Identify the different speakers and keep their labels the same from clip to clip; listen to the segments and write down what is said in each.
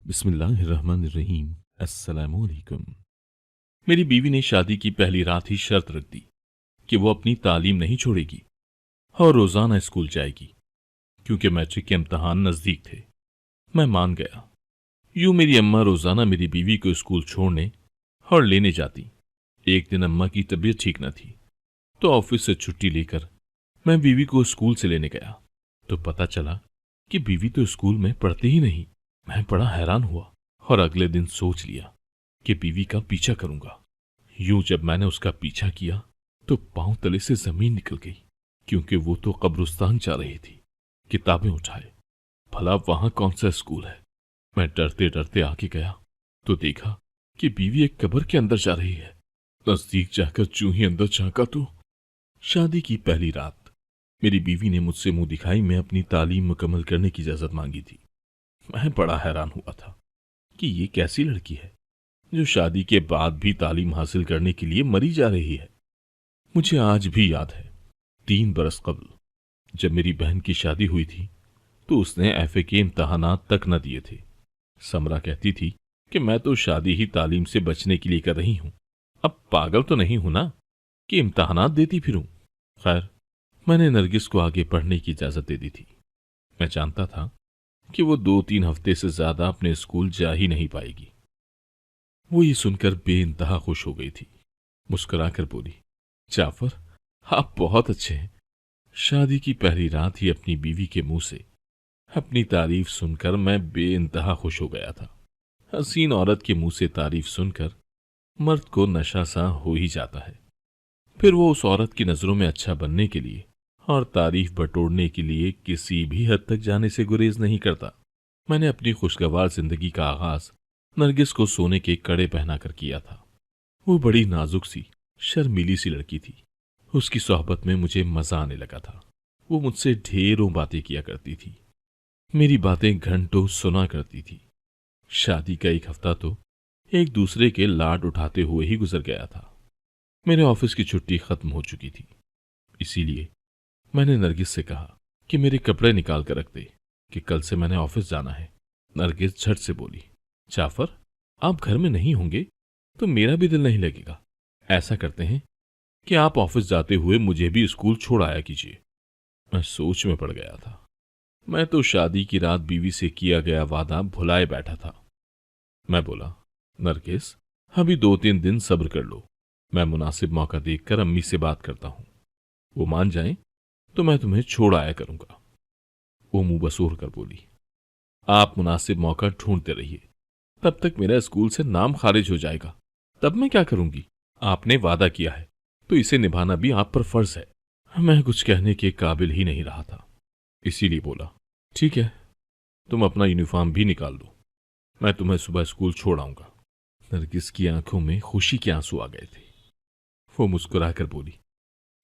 Speaker 1: बिस्मिल्लाहिर्रहमानिर्रहीम। अस्सलामुअलैकुम। मेरी बीवी ने शादी की पहली रात ही शर्त रख दी कि वो अपनी तालीम नहीं छोड़ेगी और रोजाना स्कूल जाएगी, क्योंकि मैट्रिक के इम्तहान नजदीक थे। मैं मान गया। यूं मेरी अम्मा रोजाना मेरी बीवी को स्कूल छोड़ने और लेने जाती। एक दिन अम्मा की तबीयत ठीक न थी, तो ऑफिस से छुट्टी लेकर मैं बीवी को स्कूल से लेने गया, तो पता चला कि बीवी तो स्कूल में पढ़ती ही नहीं। मैं बड़ा हैरान हुआ और अगले दिन सोच लिया कि बीवी का पीछा करूंगा। यूं जब मैंने उसका पीछा किया तो पांव तले से जमीन निकल गई, क्योंकि वो तो कब्रिस्तान जा रही थी। किताबें उठाए, भला वहां कौन सा स्कूल है। मैं डरते डरते आगे गया तो देखा कि बीवी एक कब्र के अंदर जा रही है। नजदीक जाकर चूं ही अंदर झांका तो शादी की पहली रात मेरी बीवी ने मुझसे मुंह दिखाई में अपनी तालीम मुकम्मल करने की इजाजत मांगी थी। मैं बड़ा हैरान हुआ था कि ये कैसी लड़की है जो शादी के बाद भी तालीम हासिल करने के लिए मरी जा रही है। मुझे आज भी याद है, 3 बरस कबल जब मेरी बहन की शादी हुई थी तो उसने एफए के इम्तहानात तक न दिए थे। समरा कहती थी कि मैं तो शादी ही तालीम से बचने के लिए कर रही हूं, अब पागल तो नहीं हूं ना कि इम्तहानात देती फिरूं। खैर, मैंने नरगिस को आगे पढ़ने की इजाजत दे दी थी। मैं जानता था कि वो 2-3 हफ्ते से ज्यादा अपने स्कूल जा ही नहीं पाएगी। वो ये सुनकर बेइंतहा खुश हो गई थी। मुस्कुराकर बोली, जाफर, आप बहुत अच्छे हैं। शादी की पहली रात ही अपनी बीवी के मुंह से अपनी तारीफ सुनकर मैं बेइंतहा खुश हो गया था। हसीन औरत के मुंह से तारीफ सुनकर मर्द को नशा सा हो ही जाता है। फिर वो उस औरत की नजरों में अच्छा बनने के लिए और तारीफ बटोरने के लिए किसी भी हद तक जाने से गुरेज नहीं करता। मैंने अपनी खुशगवार जिंदगी का आगाज नरगिस को सोने के कड़े पहनाकर किया था। वो बड़ी नाजुक सी, शर्मीली सी लड़की थी। उसकी सोहबत में मुझे मजा आने लगा था। वो मुझसे ढेरों बातें किया करती थी, मेरी बातें घंटों सुना करती थी। शादी का एक हफ्ता तो एक दूसरे के लाड उठाते हुए ही गुजर गया था। मेरे ऑफिस की छुट्टी खत्म हो चुकी थी, इसीलिए मैंने नरगिस से कहा कि मेरे कपड़े निकाल कर रख दे कि कल से मैंने ऑफिस जाना है। नरगिस झट से बोली, जाफर, आप घर में नहीं होंगे तो मेरा भी दिल नहीं लगेगा। ऐसा करते हैं कि आप ऑफिस जाते हुए मुझे भी स्कूल छोड़ आया कीजिए। मैं सोच में पड़ गया था। मैं तो शादी की रात बीवी से किया गया वादा भुलाए बैठा था। मैं बोला, नरगिस, अभी 2-3 दिन सब्र कर लो। मैं मुनासिब मौका देखकर अम्मी से बात करता हूं। वो मान जाएं तो मैं तुम्हें छोड़ आया करूंगा। वो मुंह बसोर कर बोली, आप मुनासिब मौका ढूंढते रहिए, तब तक मेरा स्कूल से नाम खारिज हो जाएगा। तब मैं क्या करूंगी? आपने वादा किया है तो इसे निभाना भी आप पर फर्ज है। मैं कुछ कहने के काबिल ही नहीं रहा था, इसीलिए बोला, ठीक है, तुम अपना यूनिफॉर्म भी निकाल लो, मैं तुम्हें सुबह स्कूल छोड़ आऊंगा। नरगिस की आंखों में खुशी के आंसू आ गए थे। वो मुस्कुराकर बोली,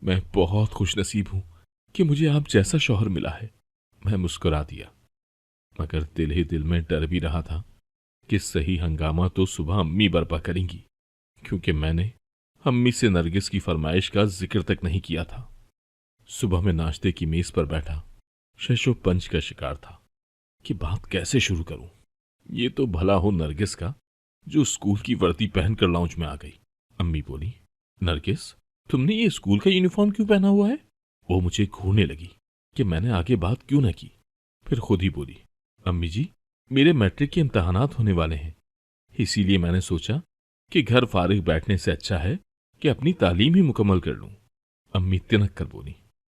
Speaker 1: मैं बहुत खुशनसीब हूं कि मुझे आप जैसा शौहर मिला है। मैं मुस्कुरा दिया, मगर दिल ही दिल में डर भी रहा था कि सही हंगामा तो सुबह अम्मी बर्पा करेंगी, क्योंकि मैंने अम्मी से नरगिस की फरमाइश का जिक्र तक नहीं किया था। सुबह में नाश्ते की मेज पर बैठा शशो पंच का शिकार था कि बात कैसे शुरू करूं। ये तो भला हो नरगिस का, जो स्कूल की वर्दी पहनकर लाउंज में आ गई। अम्मी बोली, नरगिस, तुमने ये स्कूल का यूनिफॉर्म क्यों पहना हुआ है? वो मुझे घूरने लगी कि मैंने आगे बात क्यों न की। फिर खुद ही बोली, अम्मी जी, मेरे मैट्रिक के इम्तहानात होने वाले हैं, इसीलिए मैंने सोचा कि घर फारिग बैठने से अच्छा है कि अपनी तालीम ही मुकम्मल कर लूं। अम्मी तिनक कर बोली,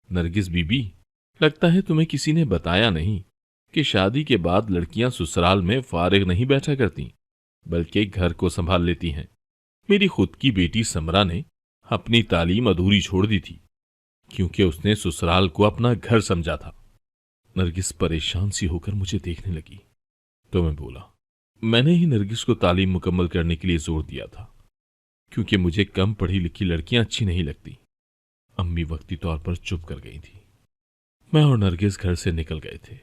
Speaker 1: नरगिस बीबी, लगता है तुम्हें किसी ने बताया नहीं कि शादी के बाद लड़कियां ससुराल में फारिग नहीं बैठा करती, बल्कि घर को संभाल लेती हैं। मेरी खुद की बेटी समरा ने अपनी तालीम अधूरी छोड़ दी थी, क्योंकि उसने ससुराल को अपना घर समझा था। नरगिस परेशान सी होकर मुझे देखने लगी, तो मैं बोला, मैंने ही नरगिस को तालीम मुकम्मल करने के लिए जोर दिया था, क्योंकि मुझे कम पढ़ी लिखी लड़कियां अच्छी नहीं लगती। अम्मी वक्ती तौर पर चुप कर गई थी। मैं और नरगिस घर से निकल गए थे।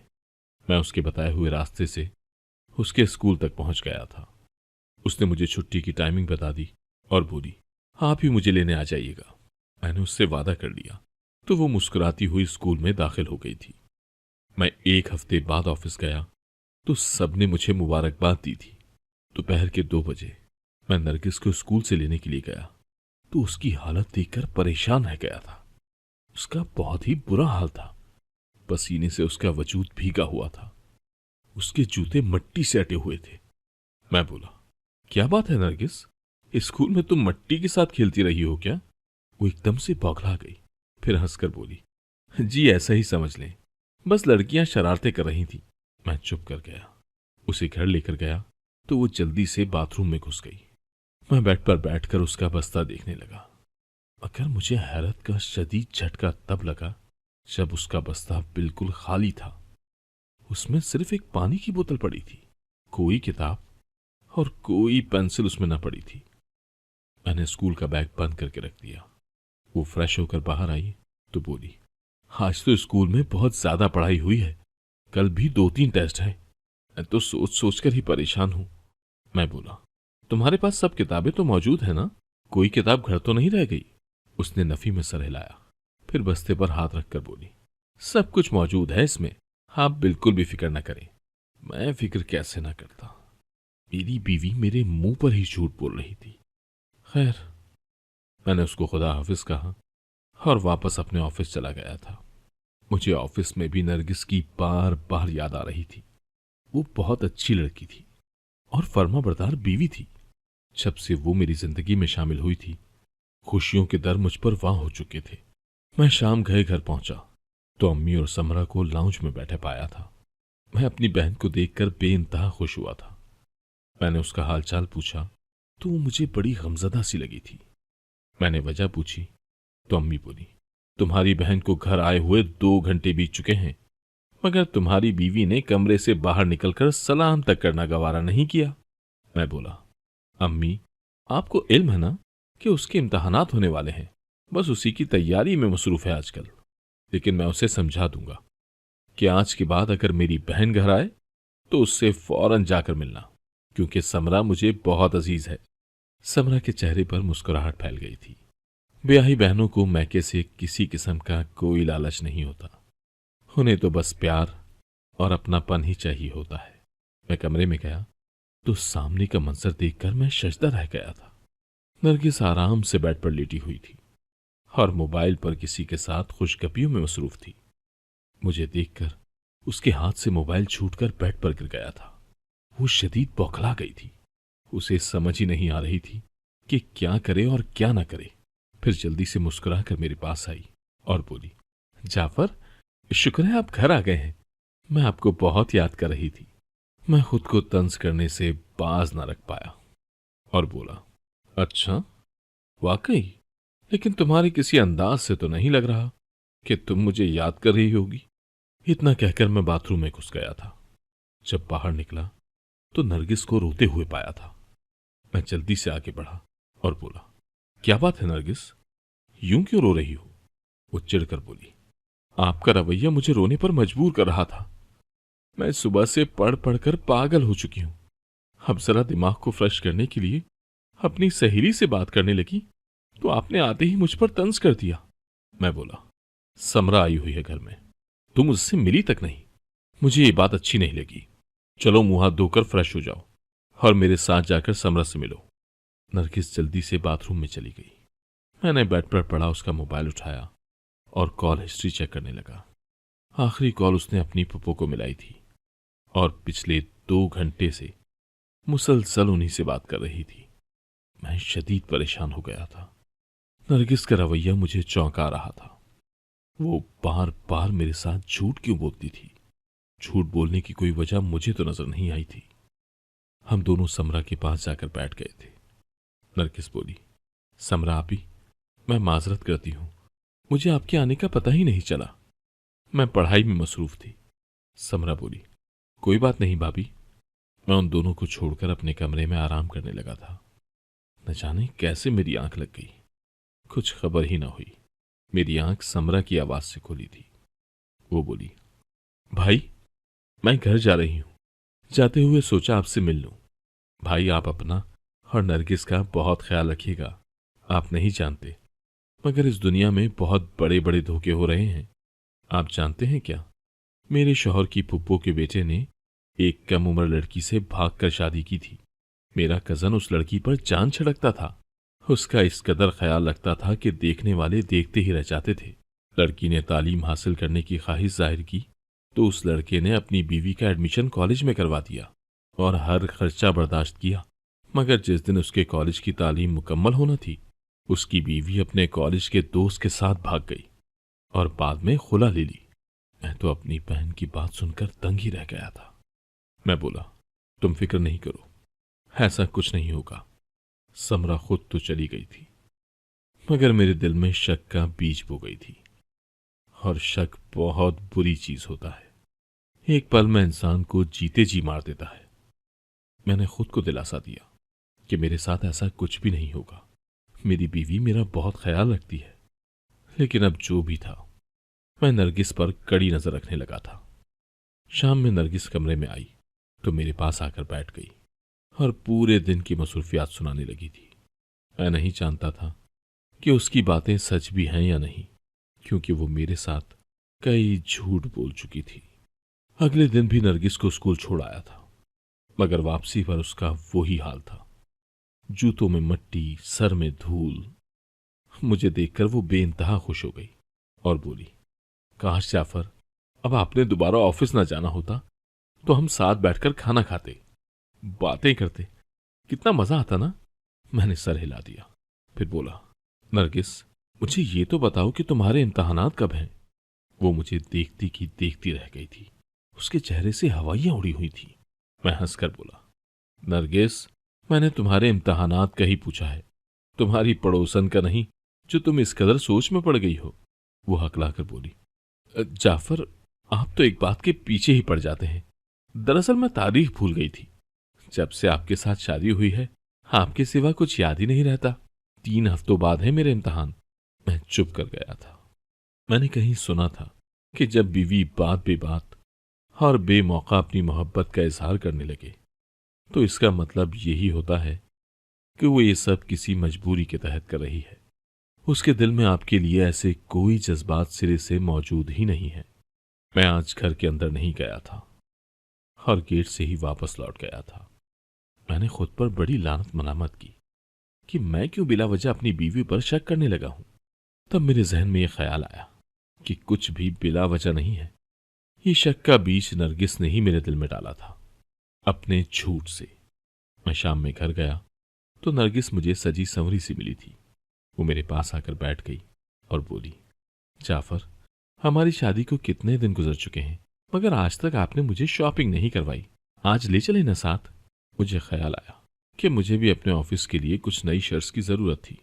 Speaker 1: मैं उसके बताए हुए रास्ते से उसके स्कूल तक पहुंच गया था। उसने मुझे छुट्टी की टाइमिंग बता दी और बोली, आप ही मुझे लेने आ जाइएगा। मैंने उससे वादा कर लिया, तो वो मुस्कुराती हुई स्कूल में दाखिल हो गई थी। मैं 1 हफ्ते बाद ऑफिस गया तो सबने मुझे मुबारकबाद दी थी। दोपहर के 2 बजे मैं नरगिस को स्कूल से लेने के लिए गया तो उसकी हालत देखकर परेशान रह गया था। उसका बहुत ही बुरा हाल था। पसीने से उसका वजूद भीगा हुआ था। उसके जूते मिट्टी से अटे हुए थे। मैं बोला, क्या बात है नरगिस, स्कूल में तुम मिट्टी के साथ खेलती रही हो क्या? वो एकदम से बौखला गई, फिर हंसकर बोली, जी ऐसा ही समझ लें, बस लड़कियां शरारतें कर रही थी। मैं चुप कर गया। उसे घर लेकर गया तो वो जल्दी से बाथरूम में घुस गई। मैं बेड पर बैठकर उसका बस्ता देखने लगा, मगर मुझे हैरत का शदीद झटका तब लगा जब उसका बस्ता बिल्कुल खाली था। उसमें सिर्फ एक पानी की बोतल पड़ी थी, कोई किताब और कोई पेंसिल उसमें न पड़ी थी। मैंने स्कूल का बैग बंद करके रख दिया। वो फ्रेश होकर बाहर आई तो बोली, आज तो स्कूल में बहुत ज्यादा पढ़ाई हुई है, कल भी 2-3 टेस्ट हैं। मैं तो सोच सोच कर ही परेशान हूं। मैं बोला, तुम्हारे पास सब किताबें तो मौजूद है ना, कोई किताब घर तो नहीं रह गई? उसने नफी में सर हिलाया, फिर बस्ते पर हाथ रखकर बोली, सब कुछ मौजूद है इसमें, आप बिल्कुल भी फिक्र न करें। मैं फिक्र कैसे ना करता, मेरी बीवी मेरे मुंह पर ही झूठ बोल रही थी। खैर, मैंने उसको खुदा हाफिज कहा और वापस अपने ऑफिस चला गया था। मुझे ऑफिस में भी नरगिस की बार बार याद आ रही थी। वो बहुत अच्छी लड़की थी और फर्माबरदार बीवी थी। जब से वो मेरी जिंदगी में शामिल हुई थी, खुशियों के दर मुझ पर वाह हो चुके थे। मैं शाम घर पहुंचा तो अम्मी और समरा को लाउंज में बैठे पाया था। मैं अपनी बहन को देखकर बेइंतहा खुश हुआ था। मैंने उसका हालचाल पूछा तो वो मुझे बड़ी गमज़दा सी लगी थी। मैंने वजह पूछी तो अम्मी बोली, तुम्हारी बहन को घर आए हुए 2 घंटे बीत चुके हैं, मगर तुम्हारी बीवी ने कमरे से बाहर निकलकर सलाम तक करना गवारा नहीं किया। मैं बोला, अम्मी, आपको इल्म है ना कि उसके इम्तहानात होने वाले हैं, बस उसी की तैयारी में मसरूफ है आजकल। लेकिन मैं उसे समझा दूंगा कि आज के बाद अगर मेरी बहन घर आए तो उससे फौरन जाकर मिलना, क्योंकि समरा मुझे बहुत अजीज है। समरा के चेहरे पर मुस्कुराहट फैल गई थी। ब्याही बहनों को मैके से किसी किस्म का कोई लालच नहीं होता, उन्हें तो बस प्यार और अपनापन ही चाहिए होता है। मैं कमरे में गया तो सामने का मंजर देखकर मैं शजदा रह गया था। नरगिस आराम से बेड पर लेटी हुई थी और मोबाइल पर किसी के साथ खुशगपियों में मसरूफ थी। मुझे देखकर उसके हाथ से मोबाइल छूटकर बेड पर गिर गया था। वो शदीद बौखला गई थी। उसे समझ ही नहीं आ रही थी कि क्या करे और क्या ना करे। फिर जल्दी से मुस्कुराकर मेरे पास आई और बोली, जाफर, शुक्र है आप घर आ गए हैं, मैं आपको बहुत याद कर रही थी। मैं खुद को तंज करने से बाज ना रख पाया और बोला, अच्छा, वाकई, लेकिन तुम्हारे किसी अंदाज से तो नहीं लग रहा कि तुम मुझे याद कर रही होगी। इतना कहकर मैं बाथरूम में घुस गया था। जब बाहर निकला तो नरगिस को रोते हुए पाया था। मैं जल्दी से आगे बढ़ा और बोला, क्या बात है नरगिस, यूं क्यों रो रही हो? वो चिढ़कर बोली, आपका रवैया मुझे रोने पर मजबूर कर रहा था। मैं सुबह से पढ़ पढ़कर पागल हो चुकी हूं। अब जरा दिमाग को फ्रेश करने के लिए अपनी सहेली से बात करने लगी तो आपने आते ही मुझ पर तंज कर दिया। मैं बोला, समरा आई हुई है घर में, तुम उससे मिली तक नहीं। मुझे ये बात अच्छी नहीं लगी। चलो मुंह हाथ धोकर फ्रेश हो जाओ और मेरे साथ जाकर समरा से मिलो। नरगिस जल्दी से बाथरूम में चली गई। मैंने बेड पर पड़ा उसका मोबाइल उठाया और कॉल हिस्ट्री चेक करने लगा। आखिरी कॉल उसने अपनी पप्पो को मिलाई थी और पिछले 2 घंटे से मुसलसल उन्हीं से बात कर रही थी। मैं शदीद परेशान हो गया था। नरगिस का रवैया मुझे चौंका रहा था। वो बार बार मेरे साथ झूठ क्यों बोलती थी? झूठ बोलने की कोई वजह मुझे तो नजर नहीं आई थी। हम दोनों समरा के पास जाकर बैठ गए थे। नरगिस बोली, समरा आपी, मैं माजरत करती हूं, मुझे आपके आने का पता ही नहीं चला, मैं पढ़ाई में मसरूफ थी। समरा बोली, कोई बात नहीं भाभी। मैं उन दोनों को छोड़कर अपने कमरे में आराम करने लगा था। न जाने कैसे मेरी आंख लग गई, कुछ खबर ही ना हुई। मेरी आंख समरा की आवाज से खुली थी। वो बोली, भाई, मैं घर जा रही हूं, जाते हुए सोचा आपसे मिल लूं। भाई, आप अपना और नरगिस का बहुत ख्याल रखिएगा। आप नहीं जानते, मगर इस दुनिया में बहुत बड़े बड़े धोखे हो रहे हैं। आप जानते हैं क्या, मेरे शौहर की फुप्पो के बेटे ने एक कम उम्र लड़की से भागकर शादी की थी। मेरा कजन उस लड़की पर जान छिड़कता था। उसका इस कदर ख्याल रखता था कि देखने वाले देखते ही रह जाते थे। लड़की ने तालीम हासिल करने की ख्वाहिश जाहिर की तो उस लड़के ने अपनी बीवी का एडमिशन कॉलेज में करवा दिया और हर खर्चा बर्दाश्त किया। मगर जिस दिन उसके कॉलेज की तालीम मुकम्मल होना थी, उसकी बीवी अपने कॉलेज के दोस्त के साथ भाग गई और बाद में खुला ले ली। मैं तो अपनी बहन की बात सुनकर दंग ही रह गया था। मैं बोला, तुम फिक्र नहीं करो, ऐसा कुछ नहीं होगा। समरा खुद तो चली गई थी, मगर मेरे दिल में शक का बीज बो गई थी। और शक बहुत बुरी चीज होता है। एक पल में इंसान को जीते जी मार देता है। मैंने खुद को दिलासा दिया कि मेरे साथ ऐसा कुछ भी नहीं होगा। मेरी बीवी मेरा बहुत ख्याल रखती है। लेकिन अब जो भी था, मैं नरगिस पर कड़ी नजर रखने लगा था। शाम में नरगिस कमरे में आई तो मेरे पास आकर बैठ गई और पूरे दिन की मसरूफियात सुनाने लगी थी। मैं नहीं जानता था कि उसकी बातें सच भी हैं या नहीं, क्योंकि वो मेरे साथ कई झूठ बोल चुकी थी। अगले दिन भी नरगिस को स्कूल छोड़ आया था, मगर वापसी पर उसका वही हाल था। जूतों में मट्टी, सर में धूल। मुझे देखकर वो बेइंतहा खुश हो गई और बोली, काश जाफर, अब आपने दोबारा ऑफिस ना जाना होता तो हम साथ बैठकर खाना खाते, बातें करते, कितना मजा आता ना। मैंने सर हिला दिया। फिर बोला, नरगिस, मुझे ये तो बताओ कि तुम्हारे इम्तहानात कब हैं? वो मुझे देखती की देखती रह गई थी। उसके चेहरे से हवाइयां उड़ी हुई थी। मैं हंसकर बोला, नरगिस, मैंने तुम्हारे इम्तहानात का ही पूछा है, तुम्हारी पड़ोसन का नहीं जो तुम इस कदर सोच में पड़ गई हो। वो हकलाकर बोली, जाफर, आप तो एक बात के पीछे ही पड़ जाते हैं। दरअसल मैं तारीख भूल गई थी। जब से आपके साथ शादी हुई है, आपके सिवा कुछ याद ही नहीं रहता। 3 हफ्तों बाद है मेरे इम्तहान। मैं चुप कर गया था। मैंने कहीं सुना था कि जब बीवी बात बेबात और बेमौका अपनी मोहब्बत का इजहार करने लगे तो इसका मतलब यही होता है कि वो ये सब किसी मजबूरी के तहत कर रही है। उसके दिल में आपके लिए ऐसे कोई जज्बात सिरे से मौजूद ही नहीं है। मैं आज घर के अंदर नहीं गया था और गेट से ही वापस लौट गया था। मैंने खुद पर बड़ी लानत मलामत की कि मैं क्यों बिला वजह अपनी बीवी पर शक करने लगा हूं। तब मेरे जहन में यह ख्याल आया कि कुछ भी बिला वजह नहीं है। ये शक का बीज नरगिस ने ही मेरे दिल में डाला था, अपने झूठ से। मैं शाम में घर गया तो नरगिस मुझे सजी संवरी सी मिली थी। वो मेरे पास आकर बैठ गई और बोली, जाफर, हमारी शादी को कितने दिन गुजर चुके हैं, मगर आज तक आपने मुझे शॉपिंग नहीं करवाई। आज ले चले ना साथ। मुझे ख्याल आया कि मुझे भी अपने ऑफिस के लिए कुछ नई शर्ट्स की जरूरत थी।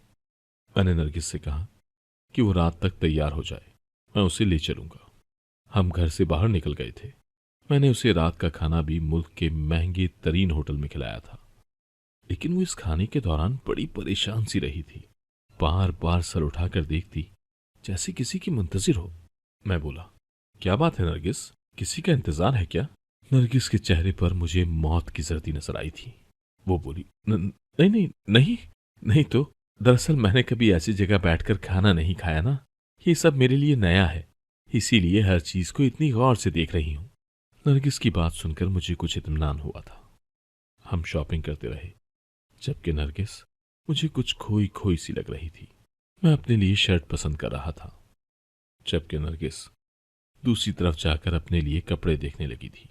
Speaker 1: मैंने नरगिस से कहा कि वो रात तक तैयार हो जाए, मैं उसे ले चलूंगा। हम घर से बाहर निकल गए थे। मैंने उसे रात का खाना भी मुल्क के महंगे तरीन होटल में खिलाया था, लेकिन वो इस खाने के दौरान बड़ी परेशान सी रही थी। बार बार सर उठाकर देखती जैसे किसी की मुंतजिर हो। मैं बोला, क्या बात है नरगिस, किसी का इंतजार है क्या? नरगिस के चेहरे पर मुझे मौत की जर्दी नजर आई थी। वो बोली, नहीं नहीं नहीं नहीं, तो दरअसल मैंने कभी ऐसी जगह बैठकर खाना नहीं खाया ना, ये सब मेरे लिए नया है, इसीलिए हर चीज को इतनी गौर से देख रही हूं। नरगिस की बात सुनकर मुझे कुछ इत्मीनान हुआ था। हम शॉपिंग करते रहे, जबकि नरगिस मुझे कुछ खोई खोई सी लग रही थी। मैं अपने लिए शर्ट पसंद कर रहा था, जबकि नरगिस दूसरी तरफ जाकर अपने लिए कपड़े देखने लगी थी।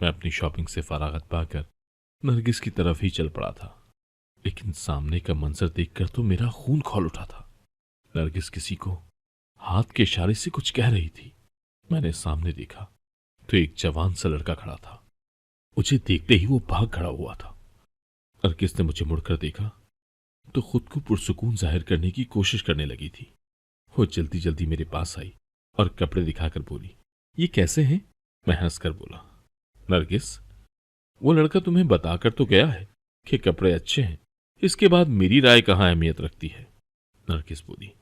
Speaker 1: मैं अपनी शॉपिंग से फरागत पाकर नरगिस की तरफ ही चल पड़ा था, लेकिन सामने का मंजर देखकर तो मेरा खून खौल उठा था। नरगिस किसी को हाथ के इशारे से कुछ कह रही थी। मैंने सामने देखा तो एक जवान सा लड़का खड़ा था। मुझे देखते ही वो भाग खड़ा हुआ था। नरगिस ने मुझे मुड़कर देखा तो खुद को पुरसुकून जाहिर करने की कोशिश करने लगी थी। वो जल्दी जल्दी मेरे पास आई और कपड़े दिखाकर बोली, ये कैसे हैं? मैं हंसकर बोला, नरगिस, वो लड़का तुम्हें बताकर तो गया है कि कपड़े अच्छे हैं, इसके बाद मेरी राय कहाँ अहमियत रखती है? नरगिस बोली,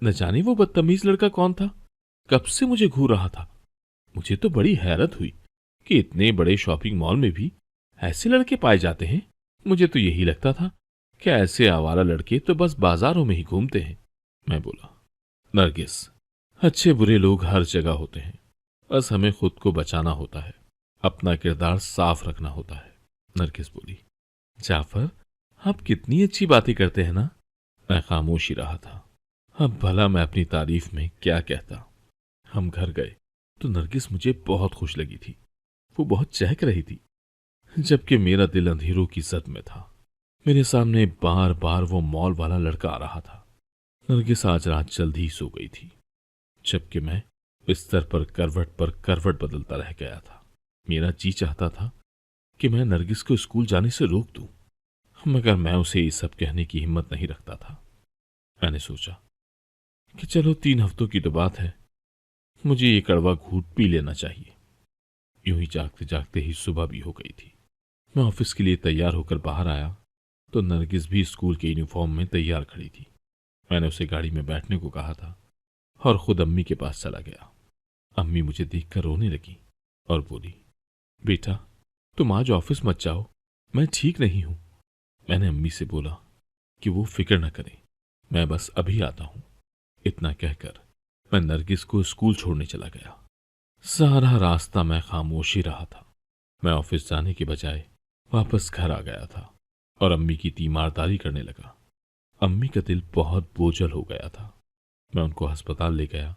Speaker 1: न जाने वो बदतमीज लड़का कौन था, कब से मुझे घूर रहा था। मुझे तो बड़ी हैरत हुई कि इतने बड़े शॉपिंग मॉल में भी ऐसे लड़के पाए जाते हैं। मुझे तो यही लगता था कि ऐसे आवारा लड़के तो बस बाजारों में ही घूमते हैं। मैं बोला, नरगिस, अच्छे बुरे लोग हर जगह होते हैं, बस हमें खुद को बचाना होता है। अपना किरदार साफ रखना होता है। नरगिस बोली, जाफर, आप कितनी अच्छी बातें करते हैं ना। मैं खामोश ही रहा था। अब भला मैं अपनी तारीफ में क्या कहता। हम घर गए तो नरगिस मुझे बहुत खुश लगी थी। वो बहुत चहक रही थी, जबकि मेरा दिल अंधेरों की जद में था। मेरे सामने बार बार वो मॉल वाला लड़का आ रहा था। नरगिस आज रात जल्दी ही सो गई थी, जबकि मैं बिस्तर पर करवट बदलता रह गया था। मेरा जी चाहता था कि मैं नरगिस को स्कूल जाने से रोक दूं, मगर मैं उसे ये सब कहने की हिम्मत नहीं रखता था। मैंने सोचा कि चलो 3 हफ्तों की तो बात है, मुझे ये कड़वा घूंट पी लेना चाहिए। यूं ही जागते जागते ही सुबह भी हो गई थी। मैं ऑफिस के लिए तैयार होकर बाहर आया तो नरगिस भी स्कूल के यूनिफॉर्म में तैयार खड़ी थी। मैंने उसे गाड़ी में बैठने को कहा था और खुद अम्मी के पास चला गया। अम्मी मुझे देखकर रोने लगी और बोली, बेटा, तुम आज ऑफिस मत जाओ, मैं ठीक नहीं हूं। मैंने अम्मी से बोला कि वो फिक्र न करें, मैं बस अभी आता हूं। इतना कहकर मैं नरगिस को स्कूल छोड़ने चला गया। सारा रास्ता मैं खामोश ही रहा था। मैं ऑफिस जाने के बजाय वापस घर आ गया था और अम्मी की तीमारदारी करने लगा। अम्मी का दिल बहुत बोझल हो गया था। मैं उनको अस्पताल ले गया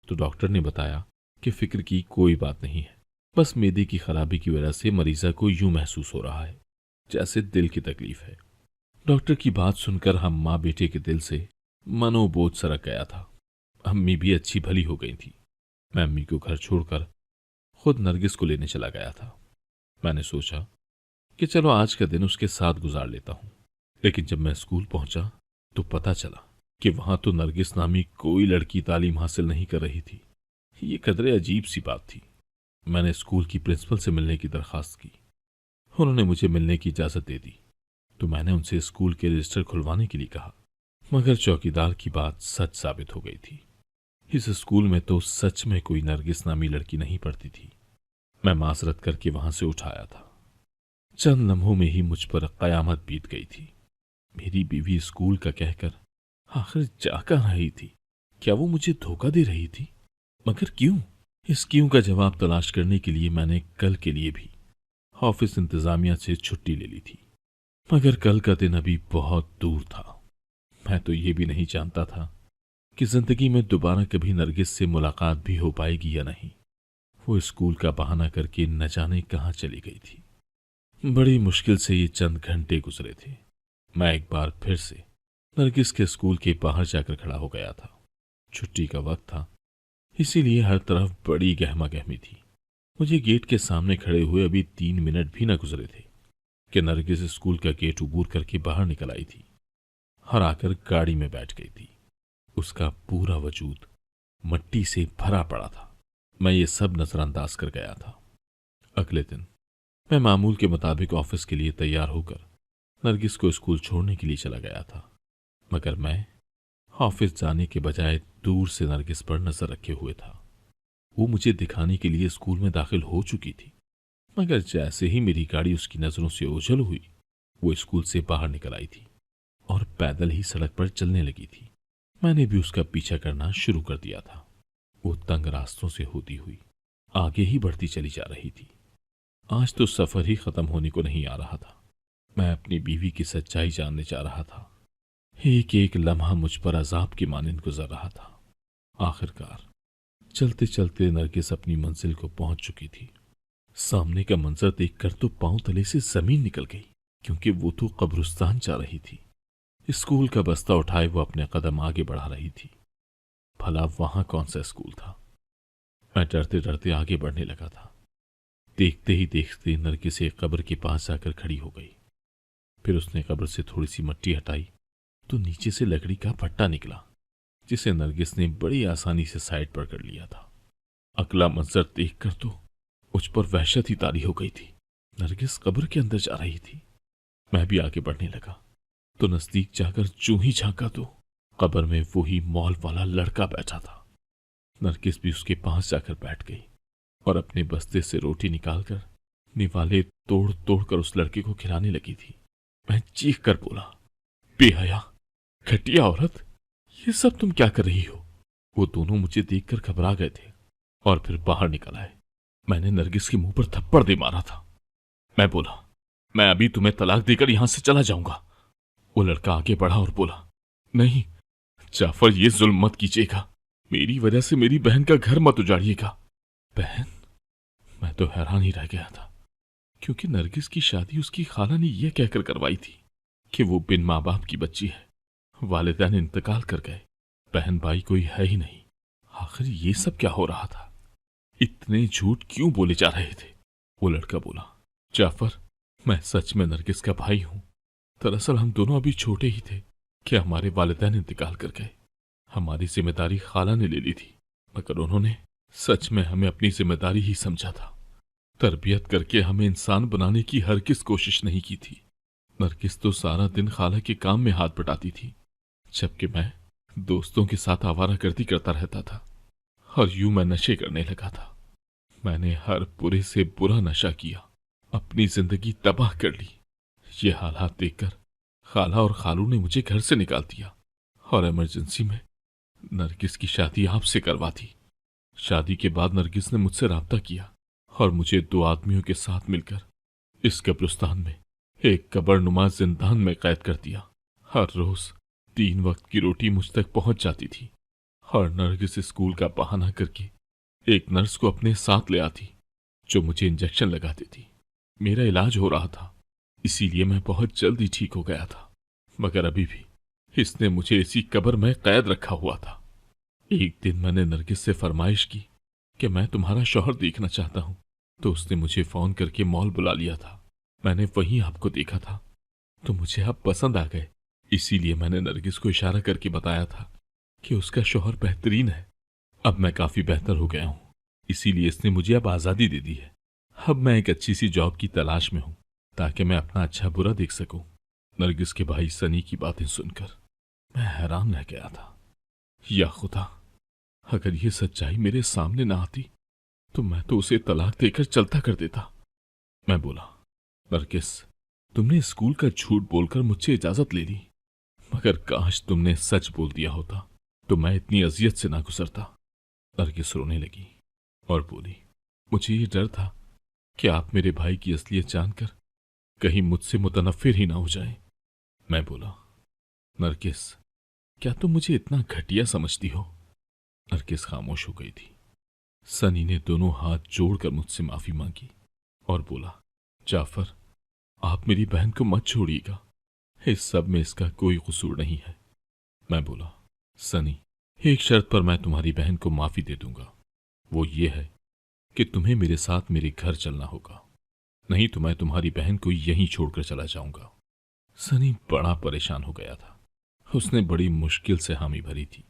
Speaker 1: तो डॉक्टर ने बताया कि फिक्र की कोई बात नहीं है, बस मैदे की खराबी की वजह से मरीजा को यूं महसूस हो रहा है जैसे दिल की तकलीफ है। डॉक्टर की बात सुनकर हम माँ बेटे के दिल से मनोबोझ सरक गया था। अम्मी भी अच्छी भली हो गई थी। मैं अम्मी को घर छोड़कर खुद नरगिस को लेने चला गया था। मैंने सोचा कि चलो आज का दिन उसके साथ गुजार लेता हूं। लेकिन जब मैं स्कूल पहुंचा तो पता चला कि वहां तो नरगिस नामी कोई लड़की तालीम हासिल नहीं कर रही थी। ये कदरे अजीब सी बात थी। मैंने स्कूल की प्रिंसिपल से मिलने की दरखास्त की। उन्होंने मुझे मिलने की इजाजत दे दी तो मैंने उनसे स्कूल के रजिस्टर खुलवाने के लिए कहा, मगर चौकीदार की बात सच साबित हो गई थी। इस स्कूल में तो सच में कोई नरगिस नामी लड़की नहीं पढ़ती थी। मैं माजरत करके वहां से उठाया था। चंद लम्हों में ही मुझ पर कयामत बीत गई थी। मेरी बीवी स्कूल का कहकर आखिर जा कहाँ रही थी? क्या वो मुझे धोखा दे रही थी? मगर क्यों? इस क्यों का जवाब तलाश करने के लिए मैंने कल के लिए भी ऑफिस इंतजामिया से छुट्टी ले ली थी। मगर कल का दिन अभी बहुत दूर था। मैं तो ये भी नहीं जानता था कि जिंदगी में दोबारा कभी नरगिस से मुलाकात भी हो पाएगी या नहीं। वो स्कूल का बहाना करके न जाने कहाँ चली गई थी। बड़ी मुश्किल से ये चंद घंटे गुजरे थे। मैं एक बार फिर से नरगिस के स्कूल के बाहर जाकर खड़ा हो गया था। छुट्टी का वक्त था, इसीलिए हर तरफ बड़ी गहमा गहमी थी। मुझे गेट के सामने खड़े हुए अभी 3 मिनट भी न गुजरे थे कि नरगिस स्कूल का गेट उबूर करके बाहर निकल आई थी और आकर गाड़ी में बैठ गई थी। उसका पूरा वजूद मट्टी से भरा पड़ा था। मैं ये सब नजरअंदाज कर गया था। अगले दिन मैं मामूल के मुताबिक ऑफिस के लिए तैयार होकर नरगिस को स्कूल छोड़ने के लिए चला गया था, मगर मैं ऑफिस जाने के बजाय दूर से नरगिस पर नजर रखे हुए था। वो मुझे दिखाने के लिए स्कूल में दाखिल हो चुकी थी, मगर जैसे ही मेरी गाड़ी उसकी नजरों से ओझल हुई, वो स्कूल से बाहर निकल आई थी और पैदल ही सड़क पर चलने लगी थी। मैंने भी उसका पीछा करना शुरू कर दिया था। वो तंग रास्तों से होती हुई आगे ही बढ़ती चली जा रही थी। आज तो सफर ही खत्म होने को नहीं आ रहा था। मैं अपनी बीवी की सच्चाई जानने जा रहा था। एक एक लम्हा मुझ पर अजाब की मानिंद गुजर रहा था। आखिरकार चलते चलते नरगिस अपनी मंजिल को पहुंच चुकी थी। सामने का मंजर देखकर तो पांव तले से जमीन निकल गई, क्योंकि वो तो कब्रिस्तान जा रही थी। स्कूल का बस्ता उठाए वो अपने कदम आगे बढ़ा रही थी। भला वहां कौन सा स्कूल था? मैं डरते डरते आगे बढ़ने लगा था। देखते ही देखते नरगिस एक कब्र के पास जाकर खड़ी हो गई। फिर उसने कब्र से थोड़ी सी मिट्टी हटाई तो नीचे से लकड़ी का फट्टा निकला, जिसे नरगिस ने बड़ी आसानी से साइड पर कर लिया था। अगला मंजर देखकर तो मुझ पर वहशत ही तारी हो गई थी। नरगिस कब्र के अंदर जा रही थी। मैं भी आगे बढ़ने लगा तो नजदीक जाकर जो ही झांका तो कब्र में वही मॉल वाला लड़का बैठा था। नरगिस भी उसके पास जाकर बैठ गई और अपने बस्ते से रोटी निकालकर निवाले तोड़ तोड़ कर उस लड़के को खिलाने लगी थी। मैं चीख कर बोला, बेहया, घटिया औरत, ये सब तुम क्या कर रही हो? वो दोनों मुझे देखकर घबरा गए थे और फिर बाहर निकल आए। मैंने नरगिस के मुंह पर थप्पड़ दे मारा था। मैं बोला, मैं अभी तुम्हें तलाक देकर यहां से चला जाऊंगा। वो लड़का आगे बढ़ा और बोला, नहीं जाफर, ये जुल्म मत कीजिएगा। मेरी वजह से मेरी बहन का घर मत उजाड़िएगा। बहन? मैं तो हैरान ही रह गया था, क्योंकि नरगिस की शादी उसकी खाला ने यह कहकर करवाई थी कि वो बिन माँ बाप की बच्ची है, वालिदैन इंतकाल कर गए, बहन भाई कोई है ही नहीं। आखिर ये सब क्या हो रहा था? इतने झूठ क्यों बोले जा रहे थे? वो लड़का बोला, जाफर, मैं सच में नरगिस का भाई हूं। दरअसल हम दोनों अभी छोटे ही थे कि हमारे वालिदैन इंतकाल कर गए। हमारी जिम्मेदारी खाला ने ले ली थी, मगर उन्होंने सच में हमें अपनी जिम्मेदारी ही समझा था। तरबियत करके हमें इंसान बनाने की हरगिज कोशिश नहीं की थी। नरगिस तो सारा दिन खाला के काम में हाथ बटाती थी, जबकि मैं दोस्तों के साथ आवारागर्दी करता रहता था और यूं मैं नशे करने लगा था। मैंने हर बुरे से बुरा नशा किया, अपनी जिंदगी तबाह कर ली। ये हालात देखकर खाला और खालू ने मुझे घर से निकाल दिया और इमरजेंसी में नरगिस की शादी आपसे करवा दी। शादी के बाद नरगिस ने मुझसे राब्ता किया और मुझे 2 आदमियों के साथ मिलकर इस कब्रिस्तान में एक कब्रनुमा जिंदान में कैद कर दिया। हर रोज 3 वक्त की रोटी मुझ तक पहुंच जाती थी और नरगिस स्कूल का बहाना करके एक नर्स को अपने साथ ले आती, जो मुझे इंजेक्शन लगा देती। मेरा इलाज हो रहा था, इसीलिए मैं बहुत जल्दी ठीक हो गया था, मगर अभी भी इसने मुझे इसी कब्र में कैद रखा हुआ था। एक दिन मैंने नरगिस से फरमाइश की कि मैं तुम्हारा शौहर देखना चाहता हूं, तो उसने मुझे फोन करके मॉल बुला लिया था। मैंने वहीं आपको देखा था तो मुझे आप पसंद आ गए, इसीलिए मैंने नरगिस को इशारा करके बताया था कि उसका शौहर बेहतरीन है। अब मैं काफी बेहतर हो गया हूं, इसीलिए इसने मुझे अब आजादी दे दी है। अब मैं एक अच्छी सी जॉब की तलाश में हूं, ताकि मैं अपना अच्छा बुरा देख सकूं। नरगिस के भाई सनी की बातें सुनकर मैं हैरान रह गया था। या खुदा, अगर ये सच्चाई मेरे सामने ना आती तो मैं तो उसे तलाक देकर चलता कर देता। मैं बोला, नरगिस, तुमने स्कूल का झूठ बोलकर मुझसे इजाजत ले ली, मगर काश तुमने सच बोल दिया होता तो मैं इतनी अजियत से ना गुजरता। नरगिस रोने लगी और बोली, मुझे ये डर था कि आप मेरे भाई की असलियत जानकर कहीं मुझसे मुतनफिर ही ना हो जाए। मैं बोला, नरगिस, क्या तुम मुझे इतना घटिया समझती हो? नरगिस खामोश हो गई थी। सनी ने दोनों हाथ जोड़कर मुझसे माफी मांगी और बोला, जाफर, आप मेरी बहन को मत छोड़िएगा, इस सब में इसका कोई कसूर नहीं है। मैं बोला, सनी, एक शर्त पर मैं तुम्हारी बहन को माफी दे दूंगा। वो ये है कि तुम्हें मेरे साथ मेरे घर चलना होगा, नहीं तो मैं तुम्हारी बहन को यहीं छोड़कर चला जाऊंगा। सनी बड़ा परेशान हो गया था। उसने बड़ी मुश्किल से हामी भरी थी।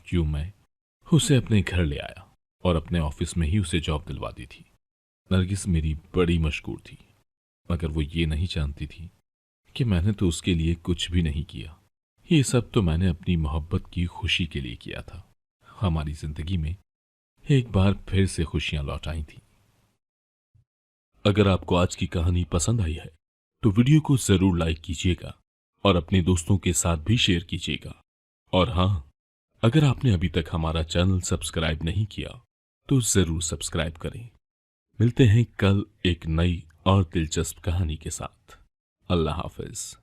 Speaker 1: क्यों मैं उसे अपने घर ले आया और अपने ऑफिस में ही उसे जॉब दिलवा दी थी। नरगिस मेरी बड़ी मशकूर थी, मगर वो ये नहीं जानती थी कि मैंने तो उसके लिए कुछ भी नहीं किया। ये सब तो मैंने अपनी मोहब्बत की खुशी के लिए किया था। हमारी जिंदगी में एक बार फिर से खुशियां लौट आई थी। अगर आपको आज की कहानी पसंद आई है तो वीडियो को जरूर लाइक कीजिएगा और अपने दोस्तों के साथ भी शेयर कीजिएगा। और हाँ, अगर आपने अभी तक हमारा चैनल सब्सक्राइब नहीं किया तो जरूर सब्सक्राइब करें। मिलते हैं कल एक नई और दिलचस्प कहानी के साथ। अल्लाह हाफिज।